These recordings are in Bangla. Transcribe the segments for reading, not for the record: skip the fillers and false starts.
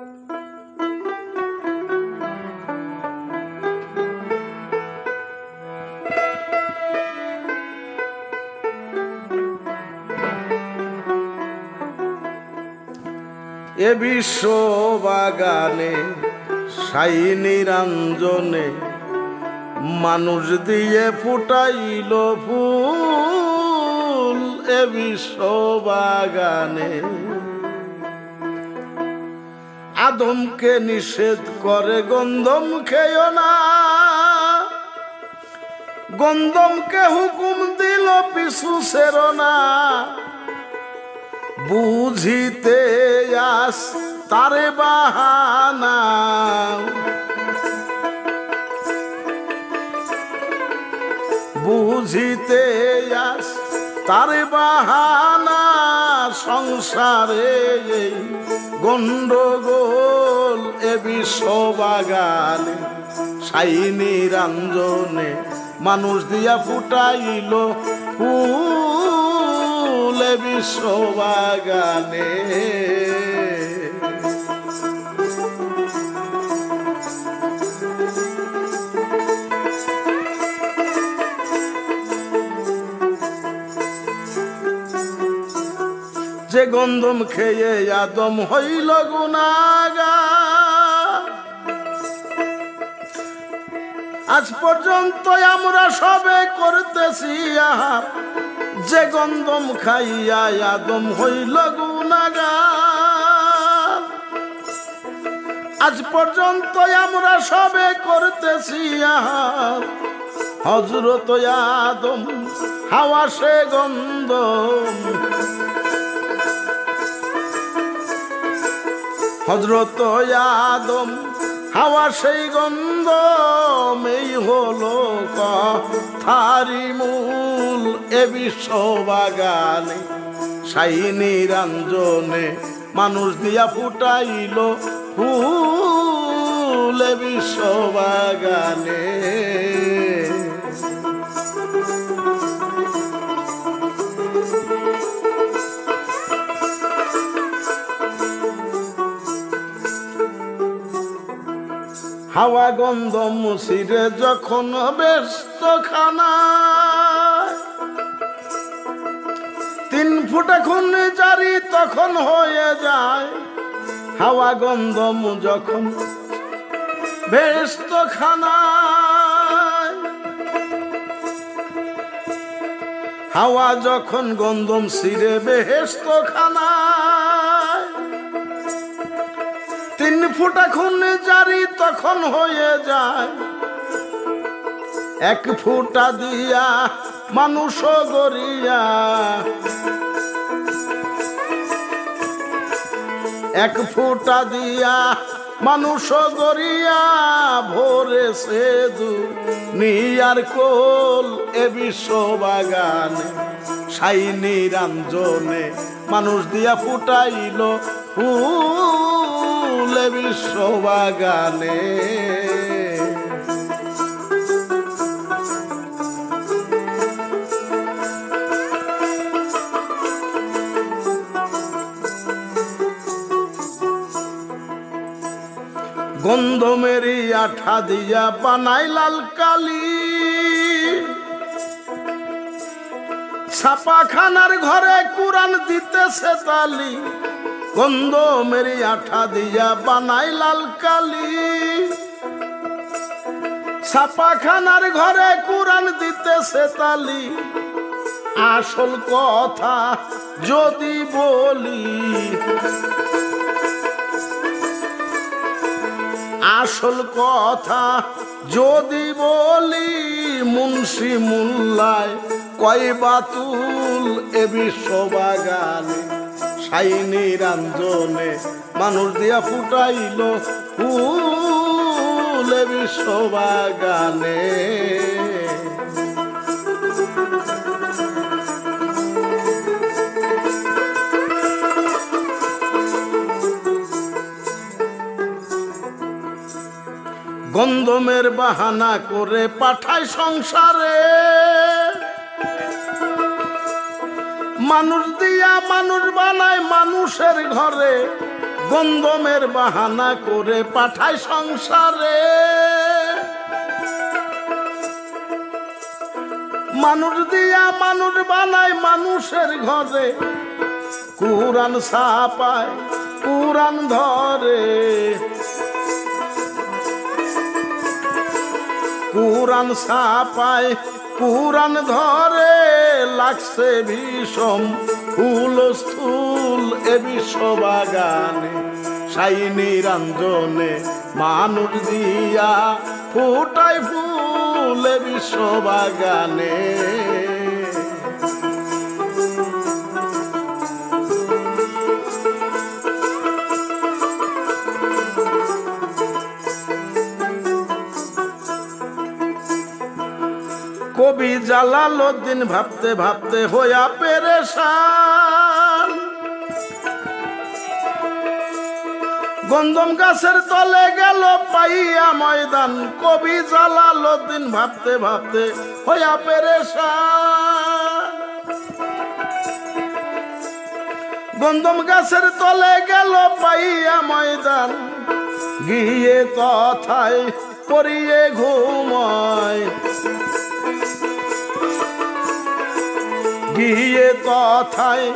এ বিশ্ব বাগানে সাই নিরঞ্জনে মানুষ দিয়ে ফুটাইল ফুল। এ বিশ্ব বাগানে আদমকে নিষেধ করে গন্ধম খেও না, গন্ধমকে হুকুম দিল পিছু ছেড়ো না। বুঝিতে আস তারে বাহানা, বুঝিতে আস তারে বাহানা। সংসারে এই গন্ডগোল এ বিশ্ব বাগানে সাই নিরঞ্জনে মানুষ দিয়া ফুটাইল ফুল। এ বিশ্ব বাগানে যে গন্ধম খেয়ে আদম হইল গুনাহগার। আজ পর্যন্ত আমরা সবে করতেছি আহার, যে গন্ধম খাইয়া আদম হইল গুনাহগার। আজ পর্যন্ত আমরা সবে করতেছি আহার, হযরত আদম হাওয়া সে গন্ধম। হযরত আদম হাওয়া সেই গন্ধম, এই হলো কথারি মূল। এ বিশ্ব বাগানে সাই নিরঞ্জনে মানুষ দিয়া ফুটাইল ফুল। এ বিশ্ব বাগানে হাওয়া গন্ধম মুসিরে যখন ব্যস্ত খানা, 3 ফুটা খুন জারি তখন হয়ে যায়। হাওয়া গন্ধম যখন ব্যস্ত খানা, হাওয়া যখন গন্ধম ছিঁড়ে বেহেশত খানায়, 3 ফুটা খুন জারি তখন হয়ে যায়। 1 ফুটা দিয়া মানুষ গড়িয়া, 1 ফুটা দিয়া মানুষ গড়িয়া ভরেছে দুনিয়ার কোল। এ বিশ্ব বাগানে সাই নিরঞ্জনে মানুষ দিয়া ফুটাইল ফুল। এ বিশ্ব বাগানে গন্ধমেরি আঠা দিয়া বানাই লাল কালি, ছাপাখানার ঘরে কুরআন দিতেছে তালি। গন্ধমেরি আঠা দিয়া বানাই লাল কালি, ছাপাখানার ঘরে কুরআন দিতেছে তালি। আসল কথা যদি বলি, আসল কথা যদি বলি, মুন্সি মুল্লায় কয় বাতুল। এ বিশ্ব বাগানে সাই নিরঞ্জনে মানুষ দিয়া ফুটাইল ফুল। এ বিশ্ব বাগানে গন্ধমের বাহানা করে পাঠায় সংসারে, মানুষ দিয়া মানুষ বানায় মানুষের ঘরে। গন্ধমের বাহানা করে পাঠায় সংসারে। মানুষ দিয়া মানুষ বানায় মানুষের ঘরে, কুরআন ছাপায় কুরআন ধরে, কুরআন ছাপায় কুরআন ধরে। লাগছে ভীষণ হুলস্থুল এ বিশ্ববাগানে, সাই নিরঞ্জনে মানুষ দিয়া ফুটায় ফুল এ বিশ্ববাগানে। কবি জালালউদ্দিন ভাবতে ভাবতে হইয়া পেরেশান, গন্ধম গাছের তলে গেল পাইয়া ময়দান। কবি জালালউদ্দিন ভাবতে ভাবতে হইয়া পেরেশান, গন্ধম গাছের তলে গেল পাইয়া ময়দান। গিয়ে তথায় পড়িয়ে ঘুমায়, গিয়ে তথায়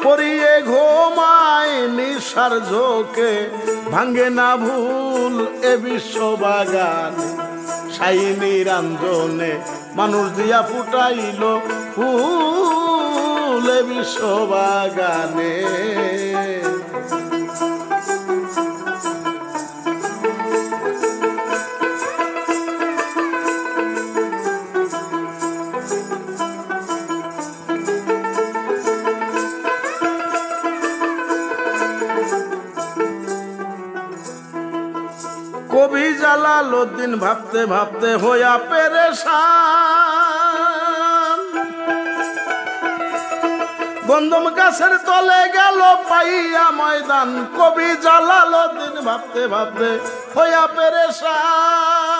পড়িয়ে ঘুমায়। নিশার ঝোঁকে ভাঙ্গে না ভুল এ বিশ্ববাগান, সাই নিরঞ্জনে মানুষ দিয়া ফুটাইল ফুল এ বিশ্ববাগানে। কবি জালালউদ্দিন ভাবতে ভাবতে হইয়া পেরেশান, গন্ধম গাছের তলে গেল পাইয়া ময়দান। কবি জালালউদ্দিন ভাবতে ভাবতে হইয়া পেরেশান,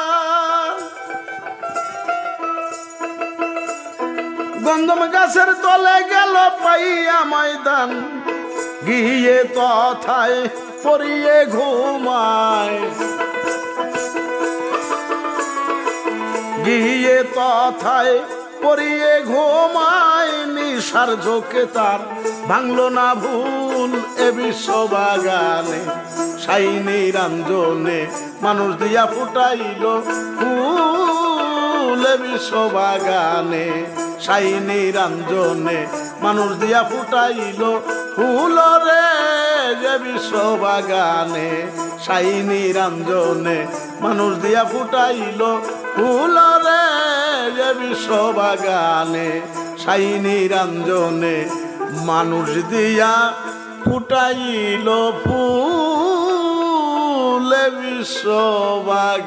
গন্ধম গাছের তলে গেল পাইয়া ময়দান। গিয়ে তথায় পড়িয়ে ঘুমায়, গিয়ে তথায় পড়িয়ে ঘুমায়। নিশার ঝোঁকে তার ভাঙল না ভুল এ বিশ্ববাগানে, সাই নিরঞ্জনে মানুষ দিয়া ফুটাইল ফুল এ বিশ্ববাগানে, সাই নিরঞ্জনে মানুষ দিয়া ফুটাইল ফুল রে যে বিশ্ববাগানে, সাই নিরঞ্জনে মানুষ দিয়া ফুটাইল ফুল রে যে বিশ্ববাগানে, সাই নিরঞ্জনে মানুষ দিয়া ফুটাইল ফুল বিশ্ববাগানে।